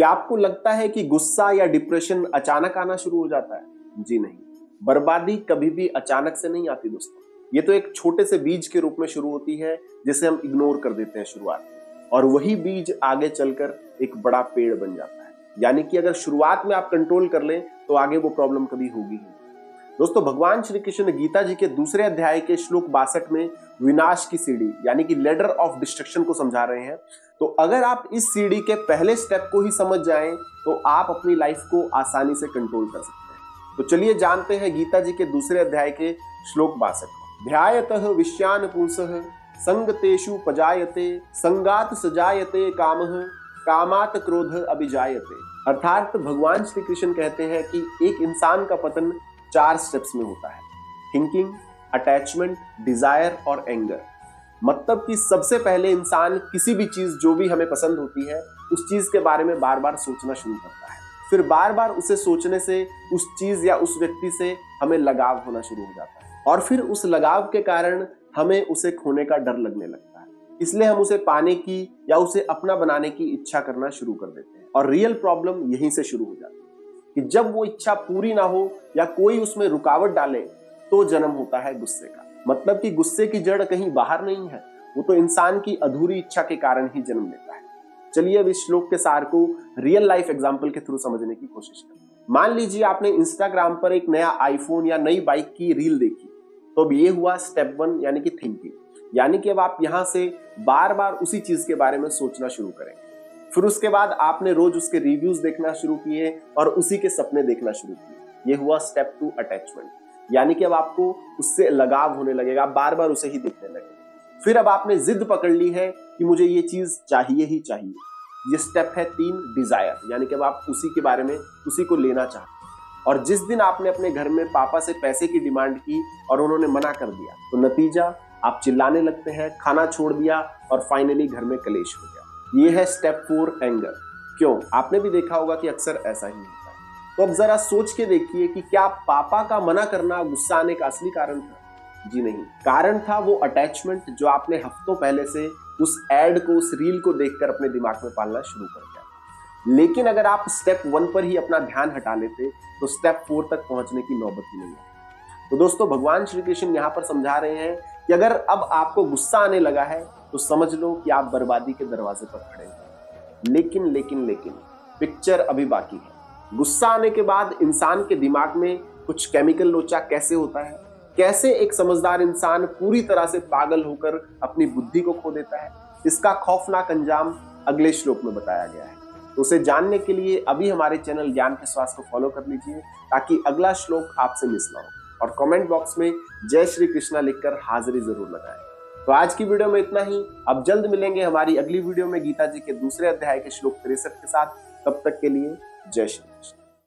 क्या आपको लगता है कि गुस्सा या डिप्रेशन अचानक आना शुरू हो जाता है? जी नहीं, बर्बादी कभी भी अचानक से नहीं आती दोस्तों। ये तो एक छोटे से बीज के रूप में शुरू होती है जिसे हम इग्नोर कर देते हैं शुरुआत में, और वही बीज आगे चलकर एक बड़ा पेड़ बन जाता है। यानी कि अगर शुरुआत में आप कंट्रोल कर लें तो आगे वो प्रॉब्लम कभी होगी ही। दोस्तों, भगवान श्री कृष्ण गीता जी के दूसरे अध्याय के श्लोक 62 में विनाश की सीढ़ी यानी कि लेडर ऑफ डिस्ट्रक्शन को समझा रहे हैं। तो अगर आप इस सीढ़ी के पहले स्टेप को ही समझ जाएं तो आप अपनी लाइफ को आसानी से कंट्रोल कर सकते हैं। तो चलिए जानते हैं गीता जी के दूसरे अध्याय के श्लोक 62 को। ध्यायतः विश्यान पुंसः संगतेषु पजायते संगात सजायते कामः कामात क्रोध अभिजायते। अर्थात भगवान श्री कृष्ण कहते हैं कि एक इंसान का पतन 4 स्टेप्स में होता है: थिंकिंग, अटैचमेंट, डिजायर और एंगर। मतलब कि सबसे पहले इंसान किसी भी चीज जो भी हमें पसंद होती है उस चीज के बारे में बार बार सोचना शुरू करता है। फिर बार बार उसे सोचने से उस चीज या उस व्यक्ति से हमें लगाव होना शुरू हो जाता है, और फिर उस लगाव के कारण हमें उसे खोने का डर लगने लगता है। इसलिए हम उसे पाने की या उसे अपना बनाने की इच्छा करना शुरू कर देते हैं। और रियल प्रॉब्लम यहीं से शुरू हो जाती है कि जब वो इच्छा पूरी ना हो या कोई उसमें रुकावट डाले तो जन्म होता है गुस्से का। मतलब कि गुस्से की जड़ कहीं बाहर नहीं है, वो तो इंसान की अधूरी इच्छा के कारण ही जन्म लेता है। चलिए अब इस श्लोक के सार को रियल लाइफ एग्जांपल के थ्रू समझने की कोशिश करें। मान लीजिए आपने इंस्टाग्राम पर एक नया आईफोन या नई बाइक की रील देखी, तो अब ये हुआ स्टेप 1 यानी कि थिंकिंग। यानी कि अब आप यहां से बार बार उसी चीज के बारे में सोचना शुरू करेंगे। फिर उसके बाद आपने रोज उसके रिव्यूज देखना शुरू किए और उसी के सपने देखना शुरू किए। ये हुआ स्टेप 2 अटैचमेंट। यानी कि अब आपको उससे लगाव होने लगेगा, बार बार उसे ही देखने लगेगा। फिर अब आपने जिद पकड़ ली है कि मुझे ये चीज चाहिए ही चाहिए। ये स्टेप है 3 डिजायर। यानी कि अब आप उसी के बारे में उसी को लेना चाहते हैं। और जिस दिन आपने अपने घर में पापा से पैसे की डिमांड की और उन्होंने मना कर दिया तो नतीजा आप चिल्लाने लगते हैं, खाना छोड़ दिया और फाइनली घर में कलेश हो गया। ये है स्टेप 4 एंगर। क्यों? आपने भी देखा होगा कि अक्सर ऐसा ही होता है। तो अब जरा सोच के देखिए कि क्या पापा का मना करना गुस्सा आने का असली कारण था? जी नहीं, कारण था वो अटैचमेंट जो आपने हफ्तों पहले से उस एड को, उस रील को देखकर अपने दिमाग में पालना शुरू कर दिया। लेकिन अगर आप स्टेप 1 पर ही अपना ध्यान हटा लेते तो स्टेप 4 तक पहुंचने की नौबत ही नहीं है। तो दोस्तों, भगवान श्री कृष्ण यहाँ पर समझा रहे हैं कि अगर अब आपको गुस्सा आने लगा है तो समझ लो कि आप बर्बादी के दरवाजे पर खड़े हैं। लेकिन पिक्चर अभी बाकी है। गुस्सा आने के बाद इंसान के दिमाग में कुछ केमिकल लोचा कैसे होता है, कैसे एक समझदार इंसान पूरी तरह से पागल होकर अपनी बुद्धि को खो देता है, इसका खौफनाक अंजाम अगले श्लोक में बताया गया है। तो उसे जानने के लिए अभी हमारे चैनल ज्ञान के स्वास्थ्य को फॉलो कर लीजिए ताकि अगला श्लोक आपसे मिस ना हो, और कमेंट बॉक्स में जय श्री कृष्णा लिखकर हाजिरी जरूर लगाएं। तो आज की वीडियो में इतना ही। अब जल्द मिलेंगे हमारी अगली वीडियो में गीता जी के दूसरे अध्याय के श्लोक 63 के साथ। तब तक के लिए जय श्री कृष्ण।